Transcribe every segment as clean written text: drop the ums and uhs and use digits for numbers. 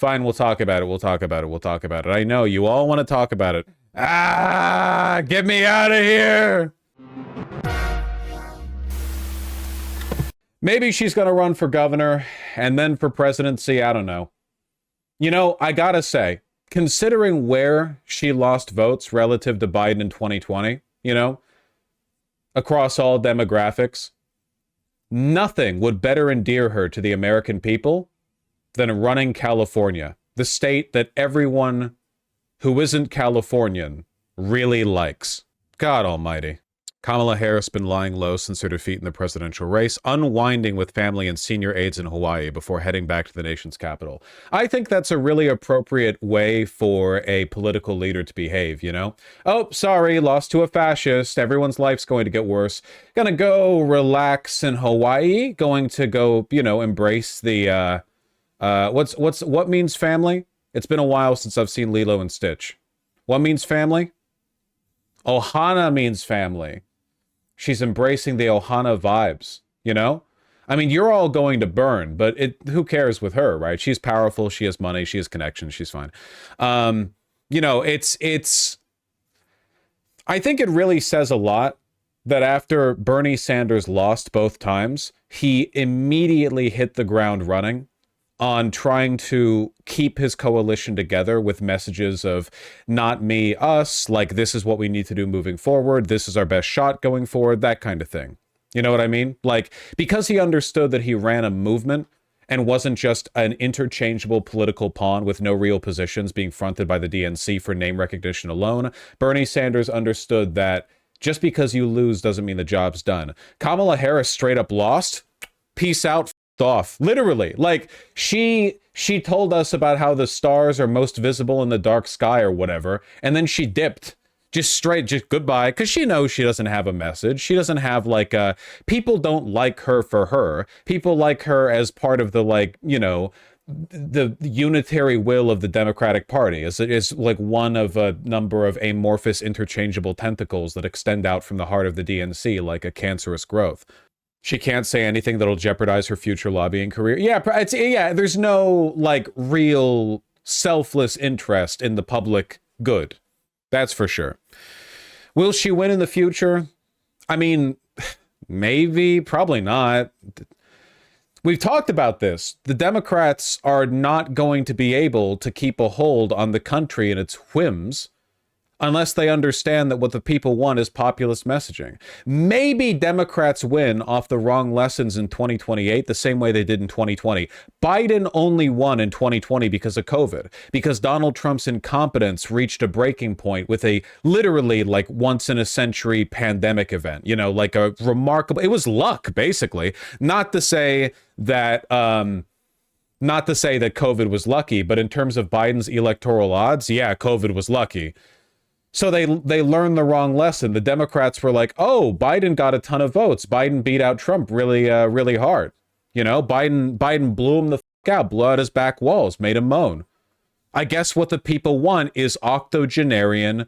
fine, we'll talk about it. We'll talk about it. We'll talk about it. I know you all want to talk about it. Ah, get me out of here. Maybe she's going to run for governor and then for presidency. I don't know. You know, I gotta say, considering where she lost votes relative to Biden in 2020, you know, across all demographics, nothing would better endear her to the American people than running California, the state that everyone who isn't Californian really likes. God almighty. Kamala Harris been lying low since her defeat in the presidential race, unwinding with family and senior aides in Hawaii before heading back to the nation's capital. I think that's a really appropriate way for a political leader to behave, you know? Oh, sorry, lost to a fascist. Everyone's life's going to get worse. Gonna go relax in Hawaii. Going to go, you know, embrace the, what means family? It's been a while since I've seen Lilo and Stitch. What means family? Ohana means family. She's embracing the Ohana vibes, you know? I mean, you're all going to burn, but who cares with her, right? She's powerful, she has money, she has connections, she's fine. You know, I think it really says a lot that after Bernie Sanders lost both times, he immediately hit the ground running on trying to keep his coalition together with messages of not me, us, like this is what we need to do moving forward, this is our best shot going forward, that kind of thing. You know what I mean? Like, because he understood that he ran a movement and wasn't just an interchangeable political pawn with no real positions being fronted by the DNC for name recognition alone, Bernie Sanders understood that just because you lose doesn't mean the job's done. Kamala Harris straight up lost. Peace out. Off, literally. Like, she told us about how the stars are most visible in the dark sky or whatever, and then she dipped just goodbye, because she knows she doesn't have a message. She doesn't have like people don't like her for her. People like her as part of the, like, you know, the unitary will of the Democratic Party is like one of a number of amorphous interchangeable tentacles that extend out from the heart of the DNC like a cancerous growth. She can't say anything that'll jeopardize her future lobbying career. Yeah, there's no, like, real selfless interest in the public good. That's for sure. Will she win in the future? I mean, maybe, probably not. We've talked about this. The Democrats are not going to be able to keep a hold on the country and its whims unless they understand that what the people want is populist messaging. Maybe Democrats win off the wrong lessons in 2028, the same way they did in 2020. Biden only won in 2020 because of COVID, because Donald Trump's incompetence reached a breaking point with a literally like once in a century pandemic event, you know, like a remarkable, it was luck, basically. Not to say that COVID was lucky, but in terms of Biden's electoral odds, yeah, COVID was lucky. So they learned the wrong lesson. The Democrats were like, oh, Biden got a ton of votes. Biden beat out Trump really hard. You know, Biden blew him the out, blew out his back walls, made him moan. I guess what the people want is octogenarian,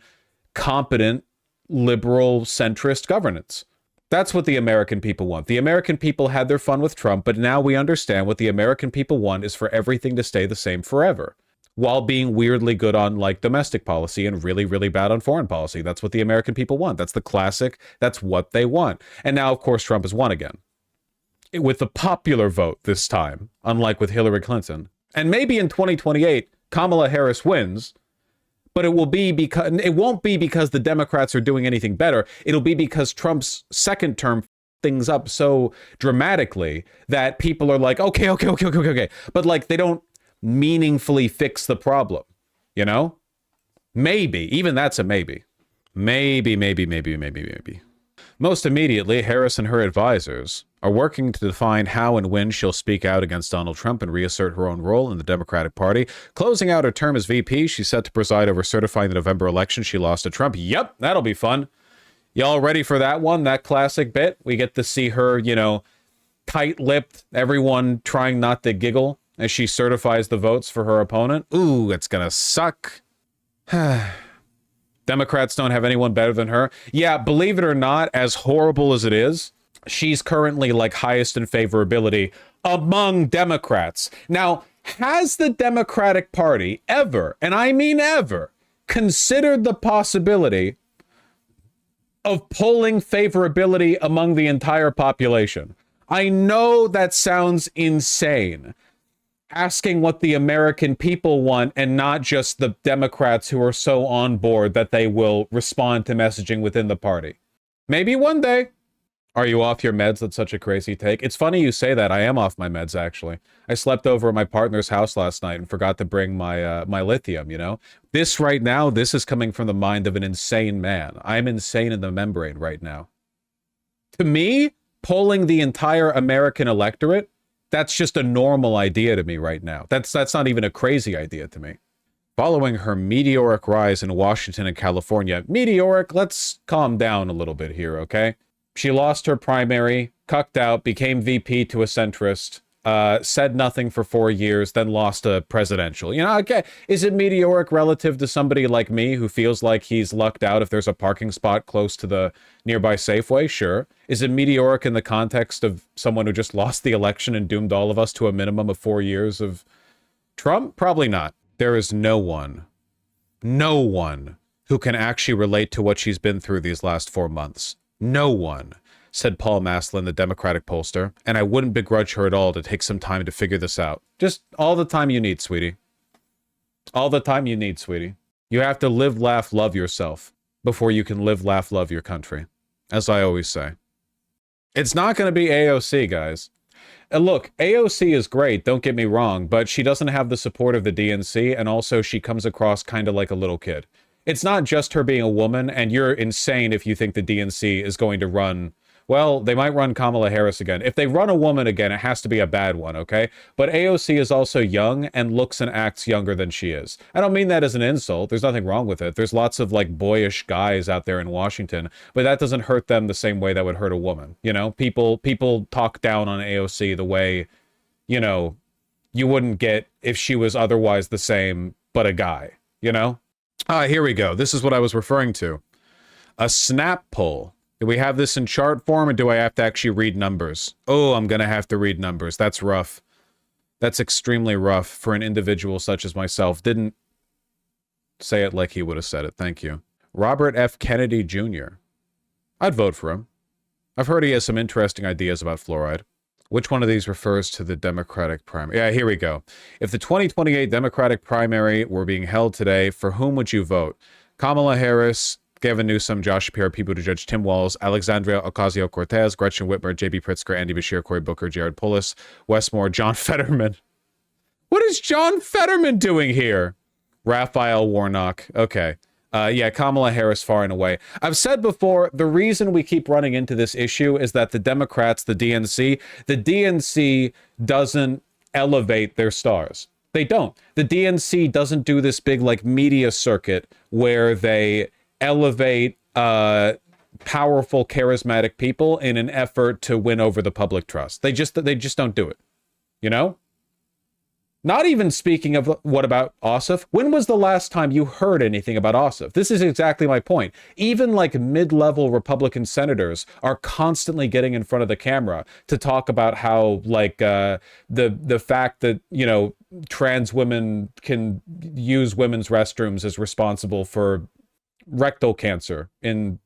competent, liberal, centrist governance. That's what the American people want. The American people had their fun with Trump, but now we understand what the American people want is for everything to stay the same forever, while being weirdly good on like domestic policy and really bad on foreign policy. That's what the American people want. That's the classic. That's what they want. And now, of course, Trump has won again with the popular vote this time, unlike with Hillary Clinton. And maybe in 2028, Kamala Harris wins, but it won't be because the Democrats are doing anything better. It'll be because Trump's second term things up so dramatically that people are like, okay. But like, they don't meaningfully fix the problem, you know? Maybe. Even that's a maybe. Maybe. Most immediately, Harris and her advisors are working to define how and when she'll speak out against Donald Trump and reassert her own role in the Democratic Party. Closing out her term as VP, she's set to preside over certifying the November election she lost to Trump. Yep, that'll be fun. Y'all ready for that one? That classic bit? We get to see her, you know, tight-lipped, everyone trying not to giggle as she certifies the votes for her opponent. Ooh, it's gonna suck. Democrats don't have anyone better than her. Yeah, believe it or not, as horrible as it is, she's currently like highest in favorability among Democrats. Now, Has the Democratic Party ever, and I mean ever, considered the possibility of polling favorability among the entire population? I know that sounds insane, asking what the American people want and not just the Democrats who are so on board that they will respond to messaging within the party. Maybe one day. Are you off your meds? That's such a crazy take. It's funny you say that. I am off my meds, actually. I slept over at my partner's house last night and forgot to bring my my lithium, you know? This right now, this is coming from the mind of an insane man. I'm insane in the membrane right now. To me, polling the entire American electorate, that's just a normal idea to me right now. That's not even a crazy idea to me. Following her meteoric rise in Washington and California, meteoric, let's calm down a little bit here, okay? She lost her primary, cucked out, became VP to a centrist, said nothing for 4 years, then lost a presidential. You know, okay, is it meteoric relative to somebody like me who feels like he's lucked out if there's a parking spot close to the nearby Safeway? Sure. Is it meteoric in the context of someone who just lost the election and doomed all of us to a minimum of 4 years of Trump? Probably not. There is no one who can actually relate to what she's been through these last 4 months. No one, said Paul Maslin, the Democratic pollster, and I wouldn't begrudge her at all to take some time to figure this out. Just all the time you need, sweetie. All the time you need, sweetie. You have to live, laugh, love yourself before you can live, laugh, love your country, as I always say. It's not going to be AOC, guys. And look, AOC is great, don't get me wrong, but she doesn't have the support of the DNC, and also she comes across kind of like a little kid. It's not just her being a woman, and you're insane if you think the DNC is going to run... Well, they might run Kamala Harris again. If they run a woman again, it has to be a bad one, okay? But AOC is also young and looks and acts younger than she is. I don't mean that as an insult. There's nothing wrong with it. There's lots of, like, boyish guys out there in Washington, but that doesn't hurt them the same way that would hurt a woman, you know? People talk down on AOC the way, you know, you wouldn't get if she was otherwise the same, but a guy, you know? Here we go. This is what I was referring to. A snap poll. Do we have this in chart form, or do I have to actually read numbers? Oh, I'm going to have to read numbers. That's rough. That's extremely rough for an individual such as myself. Didn't say it like he would have said it. Thank you. Robert F. Kennedy Jr. I'd vote for him. I've heard he has some interesting ideas about fluoride. Which one of these refers to the Democratic primary? Yeah, here we go. If the 2028 Democratic primary were being held today, for whom would you vote? Kamala Harris, Gavin Newsom, Josh Shapiro, Pete Buttigieg, Tim Walz, Alexandria Ocasio-Cortez, Gretchen Whitmer, J.B. Pritzker, Andy Beshear, Cory Booker, Jared Polis, Wes Moore, John Fetterman. What is John Fetterman doing here? Raphael Warnock. Okay. Yeah, Kamala Harris far and away. I've said before, the reason we keep running into this issue is that the Democrats, the DNC doesn't elevate their stars. They don't. The DNC doesn't do this big, like, media circuit where they elevate powerful, charismatic people in an effort to win over the public trust. They just don't do it. You know? Not even speaking of what about Ossoff. When was the last time you heard anything about Ossoff? This is exactly my point. Even like mid-level Republican senators are constantly getting in front of the camera to talk about how like the fact that, you know, trans women can use women's restrooms is responsible for rectal cancer in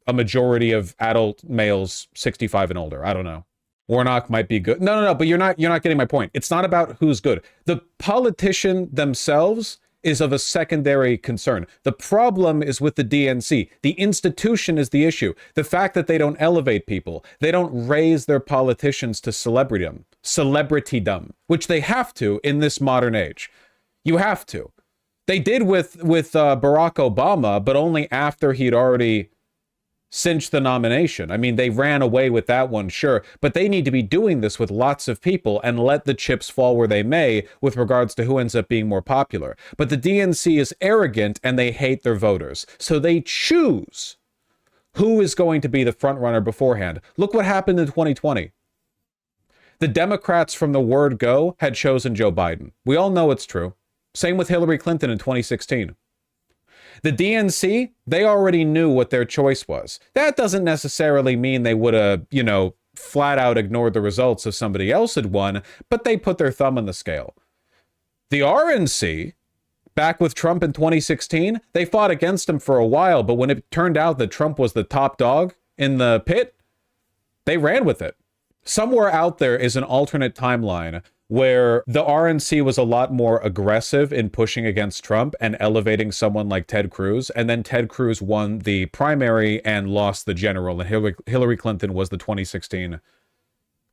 a majority of adult males 65 and older. I don't know. Warnock might be good. No, but you're not getting my point. It's not about who's good. The politician themselves is of a secondary concern. The problem is with the DNC. The institution is the issue. The fact that they don't elevate people, they don't raise their politicians to celebritydom, which they have to in this modern age. You have to. They did with Barack Obama, but only after he'd already cinched the nomination. I mean, they ran away with that one, sure, but they need to be doing this with lots of people and let the chips fall where they may with regards to who ends up being more popular. But the DNC is arrogant and they hate their voters. So they choose who is going to be the front runner beforehand. Look what happened in 2020. The Democrats from the word go had chosen Joe Biden. We all know it's true. Same with Hillary Clinton in 2016. The DNC, they already knew what their choice was. That doesn't necessarily mean they would have, you know, flat out ignored the results if somebody else had won, but they put their thumb on the scale. The RNC, back with Trump in 2016, they fought against him for a while, but when it turned out that Trump was the top dog in the pit, they ran with it. Somewhere out there is an alternate timeline where the RNC was a lot more aggressive in pushing against Trump and elevating someone like Ted Cruz, and then Ted Cruz won the primary and lost the general, and Hillary Clinton was the 2016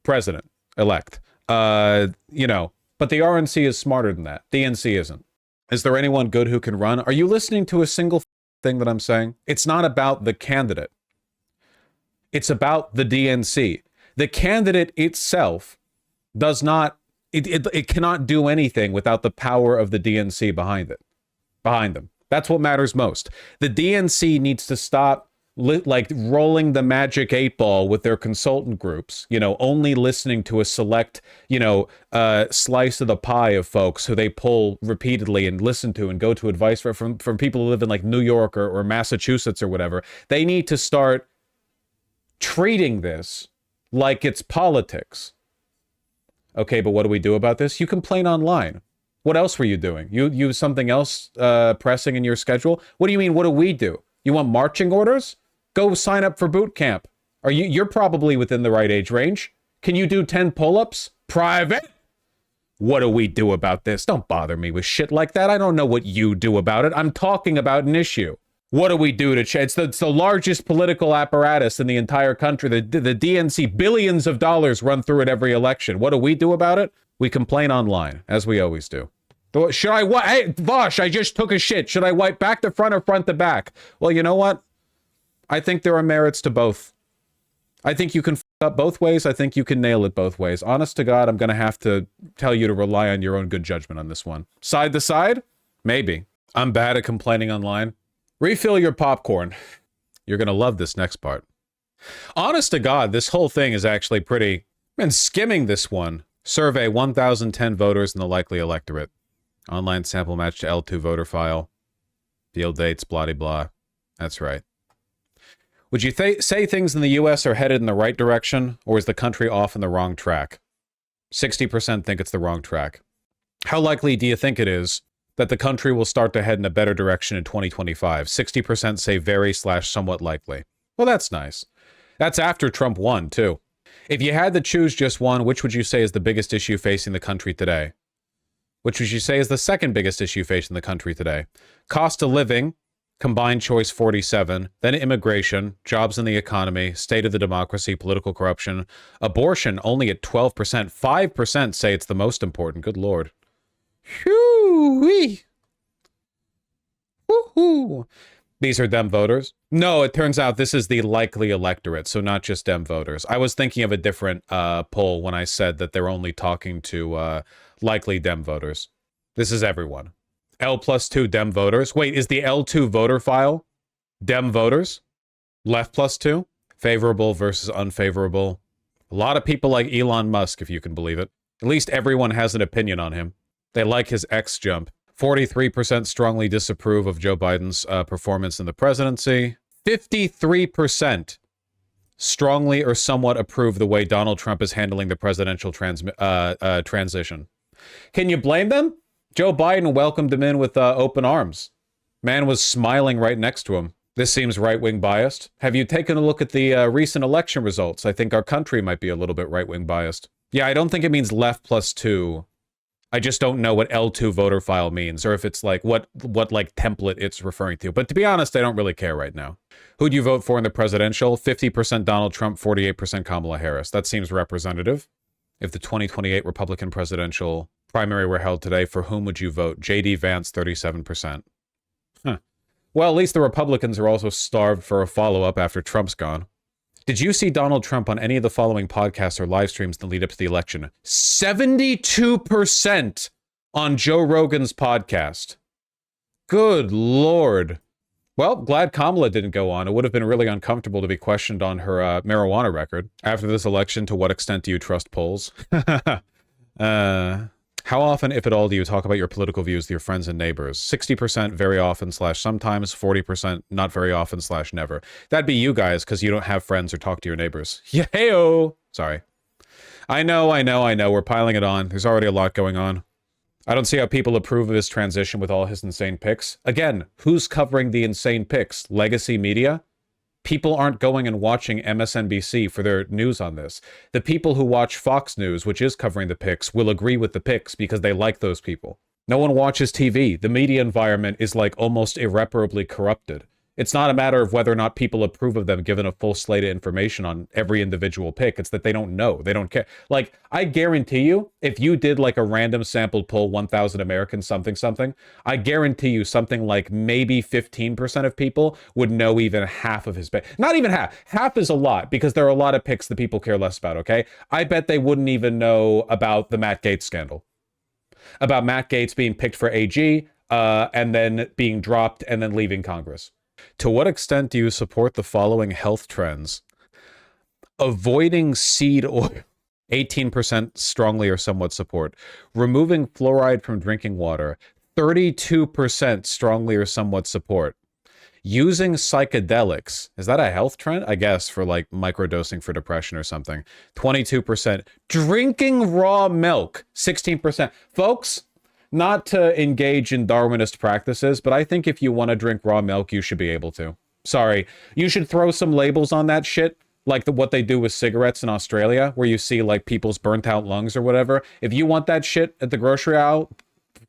president-elect. But the RNC is smarter than that. DNC isn't. Is there anyone good who can run? Are you listening to a single thing that I'm saying? It's not about the candidate. It's about the DNC. The candidate itself does not, it cannot do anything without the power of the DNC behind them. That's what matters most. The DNC needs to stop rolling the magic 8-ball with their consultant groups, only listening to a select, slice of the pie of folks who they pull repeatedly and listen to and go to advice from people who live in like New York or Massachusetts or whatever. They need to start treating this like it's politics. Okay, but what do we do about this? You complain online. What else were you doing? You something else pressing in your schedule? What do you mean, what do we do? You want marching orders? Go sign up for boot camp. You're probably within the right age range. Can you do 10 pull-ups? Private? What do we do about this? Don't bother me with shit like that. I don't know what you do about it. I'm talking about an issue. What do we do to change? It's the largest political apparatus in the entire country. The DNC, billions of dollars run through it every election. What do we do about it? We complain online, as we always do. Should I wipe? Hey, Vosh, I just took a shit. Should I wipe back to front or front to back? Well, you know what? I think there are merits to both. I think you can f up both ways. I think you can nail it both ways. Honest to God, I'm going to have to tell you to rely on your own good judgment on this one. Side to side? Maybe. I'm bad at complaining online. Refill your popcorn. You're going to love this next part. Honest to God, this whole thing is actually pretty... I've been skimming this one. Survey 1,010 voters in the likely electorate. Online sample match to L2 voter file. Field dates, blah, blah. That's right. Would you say things in the U.S. are headed in the right direction, or is the country off on the wrong track? 60% think it's the wrong track. How likely do you think it is that the country will start to head in a better direction in 2025? 60% say very/somewhat likely. Well, that's nice. That's after Trump won, too. If you had to choose just one, which would you say is the biggest issue facing the country today? Which would you say is the second biggest issue facing the country today? Cost of living, combined choice 47, then immigration, jobs in the economy, state of the democracy, political corruption, abortion only at 12%. 5% say it's the most important. Good Lord. Whoo-wee. Woo-hoo. These are Dem voters? No, it turns out this is the likely electorate, so not just Dem voters. I was thinking of a different poll when I said that they're only talking to likely Dem voters. This is everyone. L+2 Dem voters. Wait, is the L2 voter file Dem voters? Left +2? Favorable versus unfavorable. A lot of people like Elon Musk, if you can believe it. At least everyone has an opinion on him. They like his X jump. 43% strongly disapprove of Joe Biden's performance in the presidency. 53% strongly or somewhat approve the way Donald Trump is handling the presidential transition. Can you blame them? Joe Biden welcomed him in with open arms. Man was smiling right next to him. This seems right-wing biased. Have you taken a look at the recent election results? I think our country might be a little bit right-wing biased. Yeah, I don't think it means left +2. I just don't know what L2 voter file means, or if it's like what like template it's referring to. But to be honest, I don't really care right now. Who'd you vote for in the presidential? 50% Donald Trump, 48% Kamala Harris. That seems representative. If the 2028 Republican presidential primary were held today, for whom would you vote? J.D. Vance, 37%. Huh. Well, at least the Republicans are also starved for a follow-up after Trump's gone. Did you see Donald Trump on any of the following podcasts or live streams in the lead up to the election? 72% on Joe Rogan's podcast. Good Lord. Well, glad Kamala didn't go on. It would have been really uncomfortable to be questioned on her marijuana record. After this election, to what extent do you trust polls? How often, if at all, do you talk about your political views with your friends and neighbors? 60% very often / sometimes, 40% not very often / never. That'd be you guys, because you don't have friends or talk to your neighbors. Yeah, hey-o! Sorry. I know. We're piling it on. There's already a lot going on. I don't see how people approve of his transition with all his insane picks. Again, who's covering the insane picks? Legacy media? People aren't going and watching MSNBC for their news on this. The people who watch Fox News, which is covering the picks, will agree with the picks because they like those people. No one watches TV. The media environment is like almost irreparably corrupted. It's not a matter of whether or not people approve of them given a full slate of information on every individual pick. It's that they don't know. They don't care. Like, I guarantee you, if you did like a random sampled poll, 1,000 Americans, something, I guarantee you something like maybe 15% of people would know even half of his pick. Not even half. Half is a lot because there are a lot of picks that people care less about, okay? I bet they wouldn't even know about the Matt Gaetz scandal. About Matt Gaetz being picked for AG and then being dropped and then leaving Congress. To what extent do you support the following health trends? Avoiding seed oil, 18% strongly or somewhat support. Removing fluoride from drinking water, 32% strongly or somewhat support. Using psychedelics, is that a health trend? I guess for like microdosing for depression or something. 22%. Drinking raw milk, 16%. Folks, not to engage in Darwinist practices, but I think if you want to drink raw milk, you should be able to. Sorry. You should throw some labels on that shit, like what they do with cigarettes in Australia, where you see like people's burnt out lungs or whatever. If you want that shit at the grocery aisle,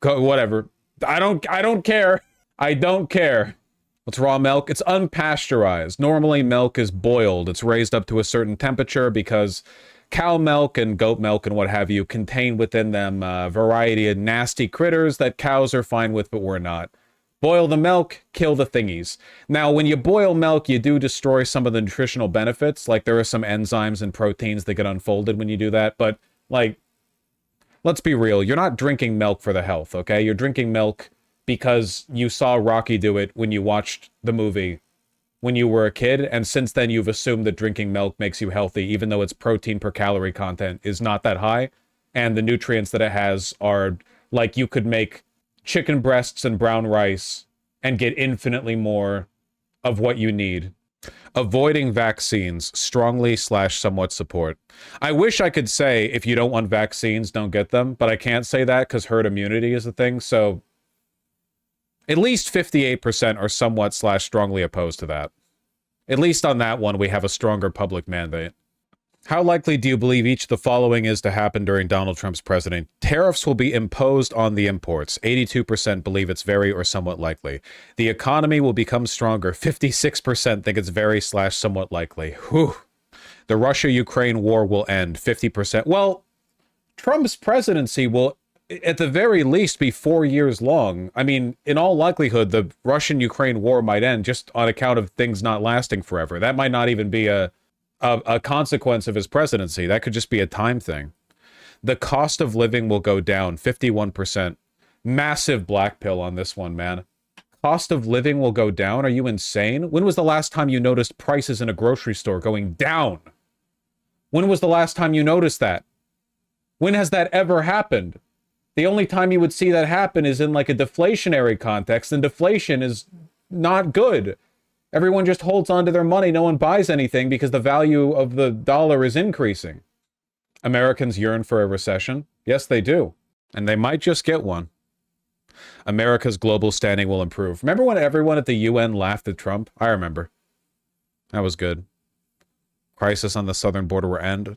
go, whatever. I don't care. I don't care. What's raw milk? It's unpasteurized. Normally milk is boiled. It's raised up to a certain temperature because cow milk and goat milk and what have you contain within them a variety of nasty critters that cows are fine with, but we're not. Boil the milk, kill the thingies. Now, when you boil milk, you do destroy some of the nutritional benefits. Like, there are some enzymes and proteins that get unfolded when you do that. But, like, let's be real. You're not drinking milk for the health, okay? You're drinking milk because you saw Rocky do it when you watched the movie when you were a kid, and since then you've assumed that drinking milk makes you healthy, even though its protein per calorie content is not that high, and the nutrients that it has are like you could make chicken breasts and brown rice and get infinitely more of what you need. Avoiding vaccines, strongly/somewhat support. I wish I could say if you don't want vaccines, don't get them, but I can't say that because herd immunity is a thing, so at least 58% are somewhat/strongly opposed to that. At least on that one, we have a stronger public mandate. How likely do you believe each of the following is to happen during Donald Trump's presidency? Tariffs will be imposed on the imports. 82% believe it's very or somewhat likely. The economy will become stronger. 56% think it's very/somewhat likely. Whew. The Russia-Ukraine war will end. 50%. Well, Trump's presidency will at the very least be 4 years long. I mean, in all likelihood, the Russian-Ukraine war might end just on account of things not lasting forever. That might not even be a consequence of his presidency. That could just be a time thing. The cost of living will go down, 51%. Massive black pill on this one, man. Cost of living will go down? Are you insane? When was the last time you noticed prices in a grocery store going down? When was the last time you noticed that? When has that ever happened? The only time you would see that happen is in like a deflationary context, and deflation is not good. Everyone just holds on to their money. No one buys anything because the value of the dollar is increasing. Americans yearn for a recession. Yes, they do. And they might just get one. America's global standing will improve. Remember when everyone at the UN laughed at Trump? I remember. That was good. Crisis on the southern border will end.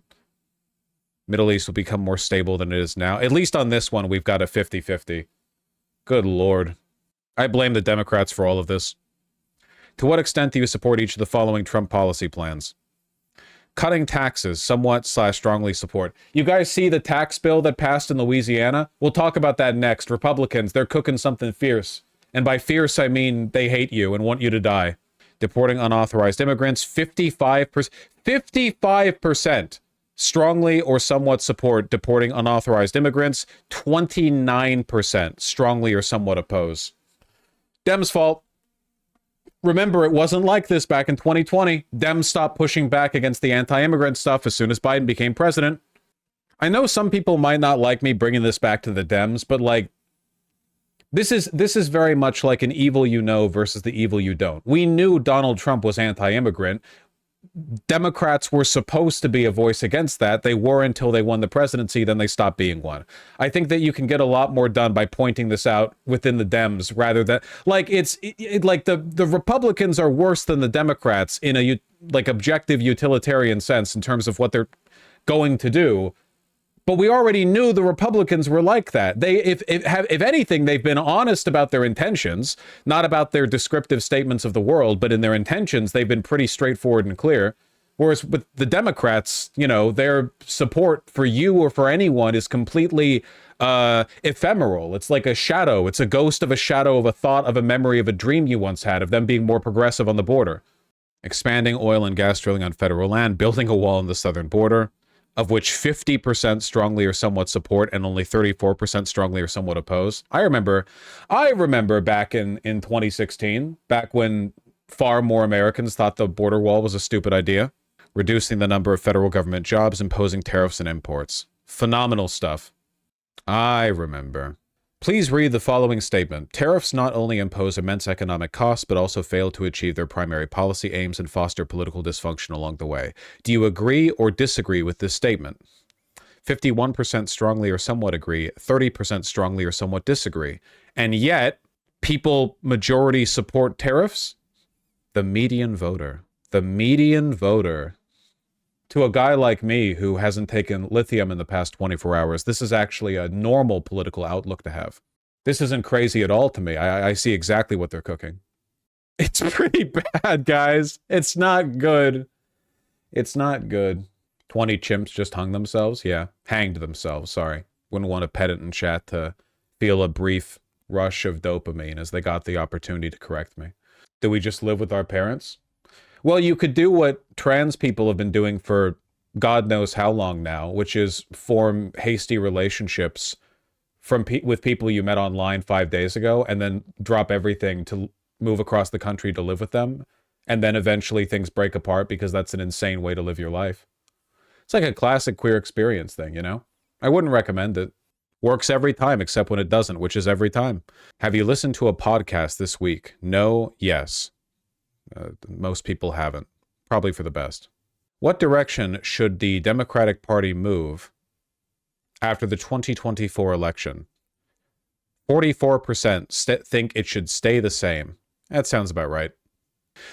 Middle East will become more stable than it is now. At least on this one, we've got a 50-50. Good Lord. I blame the Democrats for all of this. To what extent do you support each of the following Trump policy plans? Cutting taxes, somewhat/strongly support. You guys see the tax bill that passed in Louisiana? We'll talk about that next. Republicans, they're cooking something fierce. And by fierce, I mean they hate you and want you to die. Deporting unauthorized immigrants, 55%. 55%. Strongly or somewhat support deporting unauthorized immigrants. 29% strongly or somewhat oppose. Dems' fault. Remember, it wasn't like this back in 2020. Dems stopped pushing back against the anti-immigrant stuff as soon as Biden became president. I know some people might not like me bringing this back to the Dems, but like, this is very much like an evil you know versus the evil you don't. We knew Donald Trump was anti-immigrant. Democrats were supposed to be a voice against that. They were until they won the presidency, then they stopped being one. I think that you can get a lot more done by pointing this out within the Dems rather than like like the Republicans are worse than the Democrats in a like objective utilitarian sense in terms of what they're going to do. But we already knew the Republicans were like that. They, if anything, they've been honest about their intentions, not about their descriptive statements of the world, but in their intentions, they've been pretty straightforward and clear. Whereas with the Democrats, you know, their support for you or for anyone is completely ephemeral. It's like a shadow. It's a ghost of a shadow of a thought of a memory of a dream you once had of them being more progressive on the border. Expanding oil and gas drilling on federal land, building a wall on the southern border, of which 50% strongly or somewhat support and only 34% strongly or somewhat oppose. I remember back in 2016, back when far more Americans thought the border wall was a stupid idea. Reducing the number of federal government jobs, imposing tariffs and imports. Phenomenal stuff. I remember. Please read the following statement. Tariffs not only impose immense economic costs, but also fail to achieve their primary policy aims and foster political dysfunction along the way. Do you agree or disagree with this statement? 51% strongly or somewhat agree, 30% strongly or somewhat disagree. And yet, people majority support tariffs? The median voter. The median voter. To a guy like me who hasn't taken lithium in the past 24 hours, this is actually a normal political outlook to have. This isn't crazy at all to me. I see exactly what they're cooking. It's pretty bad, guys. It's not good. It's not good. 20 chimps just hung themselves? Yeah, hanged themselves, sorry. Wouldn't want a pedant in chat to feel a brief rush of dopamine as they got the opportunity to correct me. Do we just live with our parents? Well, you could do what trans people have been doing for God knows how long now, which is form hasty relationships with people you met online 5 days ago and then drop everything to move across the country to live with them. And then eventually things break apart because that's an insane way to live your life. It's like a classic queer experience thing, you know? I wouldn't recommend it. Works every time except when it doesn't, which is every time. Have you listened to a podcast this week? No, yes. Most people haven't. Probably for the best. What direction should the Democratic Party move after the 2024 election? 44% think it should stay the same. That sounds about right.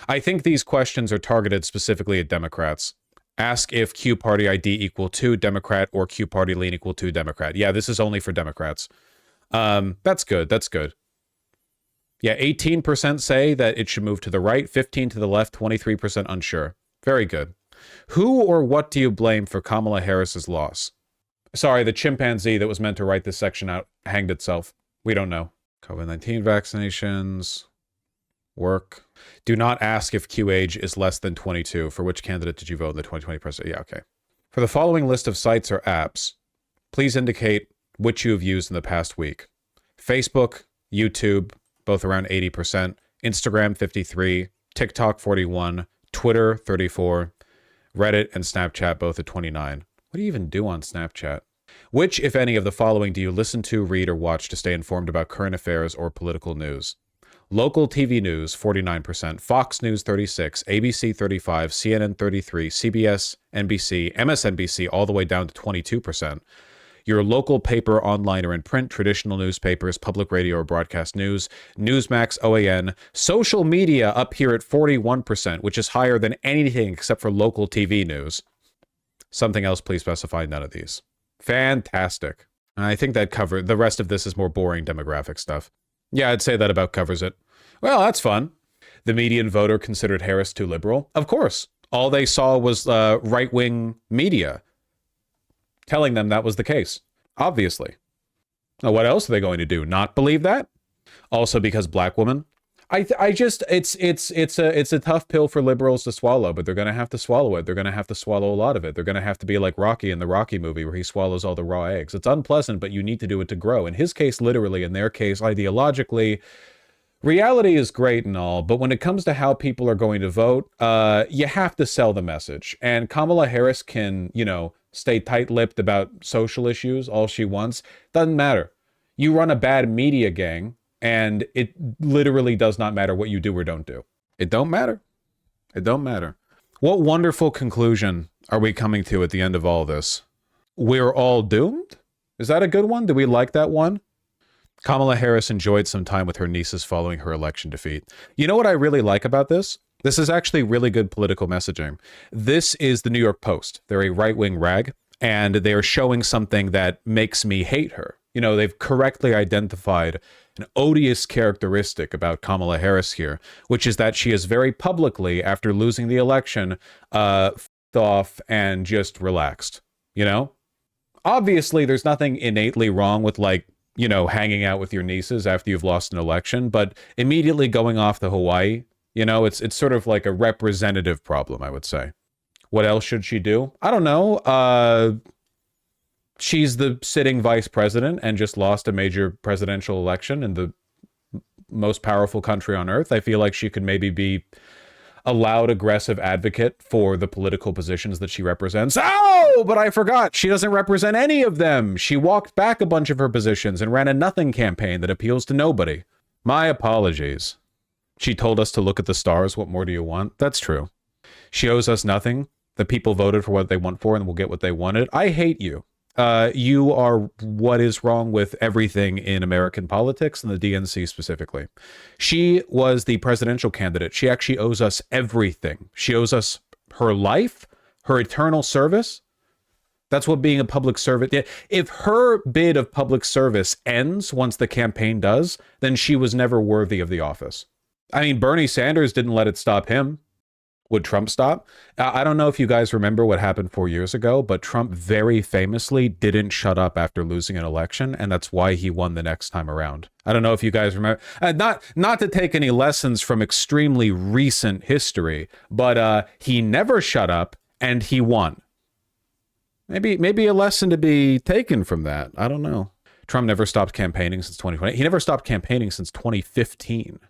I think these questions are targeted specifically at Democrats. Ask if Q party ID equal to Democrat or Q party lean equal to Democrat. Yeah, this is only for Democrats. That's good. That's good. Yeah, 18% say that it should move to the right, 15% to the left, 23% unsure. Very good. Who or what do you blame for Kamala Harris's loss? Sorry, the chimpanzee that was meant to write this section out hanged itself. We don't know. COVID-19 vaccinations. Work. Do not ask if Q age is less than 22. For which candidate did you vote in the 2020 president? Yeah, okay. For the following list of sites or apps, please indicate which you have used in the past week. Facebook, YouTube, both around 80%, Instagram 53%, TikTok 41%, Twitter 34%, Reddit and Snapchat both at 29%. What do you even do on Snapchat? Which, if any, of the following do you listen to, read, or watch to stay informed about current affairs or political news? Local TV news 49%, Fox News 36%, ABC 35%, CNN 33%, CBS, NBC, MSNBC all the way down to 22%. Your local paper, online or in print, traditional newspapers, public radio or broadcast news, Newsmax, OAN, social media up here at 41%, which is higher than anything except for local TV news. Something else, please specify none of these. Fantastic. I think that covered, the rest of this is more boring demographic stuff. Yeah, I'd say that about covers it. Well, that's fun. The median voter considered Harris too liberal. Of course. All they saw was right-wing media telling them that was the case. Obviously. Now, what else are they going to do? Not believe that? Also because black women? I just, it's a tough pill for liberals to swallow, but they're going to have to swallow it. They're going to have to swallow a lot of it. They're going to have to be like Rocky in the Rocky movie where he swallows all the raw eggs. It's unpleasant, but you need to do it to grow. In his case, literally. In their case, ideologically. Reality is great and all, but when it comes to how people are going to vote, you have to sell the message. And Kamala Harris can, you know, stay tight-lipped about social issues all she wants. Doesn't matter. You run a bad media gang, and it literally does not matter what you do or don't do. It don't matter. It don't matter. What wonderful conclusion are we coming to at the end of all this? We're all doomed? Is that a good one? Do we like that one? Kamala Harris enjoyed some time with her nieces following her election defeat. You know what I really like about this? This is actually really good political messaging. This is the New York Post. They're a right-wing rag, and they're showing something that makes me hate her. You know, they've correctly identified an odious characteristic about Kamala Harris here, which is that she is very publicly, after losing the election, off and just relaxed, you know? Obviously, there's nothing innately wrong with, like, you know, hanging out with your nieces after you've lost an election, but immediately going off to Hawaii, you know, it's sort of like a representative problem, I would say. What else should she do? I don't know. She's the sitting vice president and just lost a major presidential election in the most powerful country on earth. I feel like she could maybe be a loud, aggressive advocate for the political positions that she represents. Oh, but I forgot. She doesn't represent any of them. She walked back a bunch of her positions and ran a nothing campaign that appeals to nobody. My apologies. She told us to look at the stars. What more do you want? That's true. She owes us nothing. The people voted for what they want for and will get what they wanted. I hate you. You are what is wrong with everything in American politics and the DNC specifically. She was the presidential candidate. She actually owes us everything. She owes us her life, her eternal service. That's what being a public servant. If her bid of public service ends once the campaign does, then she was never worthy of the office. I mean, Bernie Sanders didn't let it stop him. Would Trump stop? I don't know if you guys remember what happened 4 years ago, but Trump very famously didn't shut up after losing an election, and that's why he won the next time around. I don't know if you guys remember. Not to take any lessons from extremely recent history, but he never shut up, and he won. Maybe a lesson to be taken from that. I don't know. Trump never stopped campaigning since 2020. He never stopped campaigning since 2015.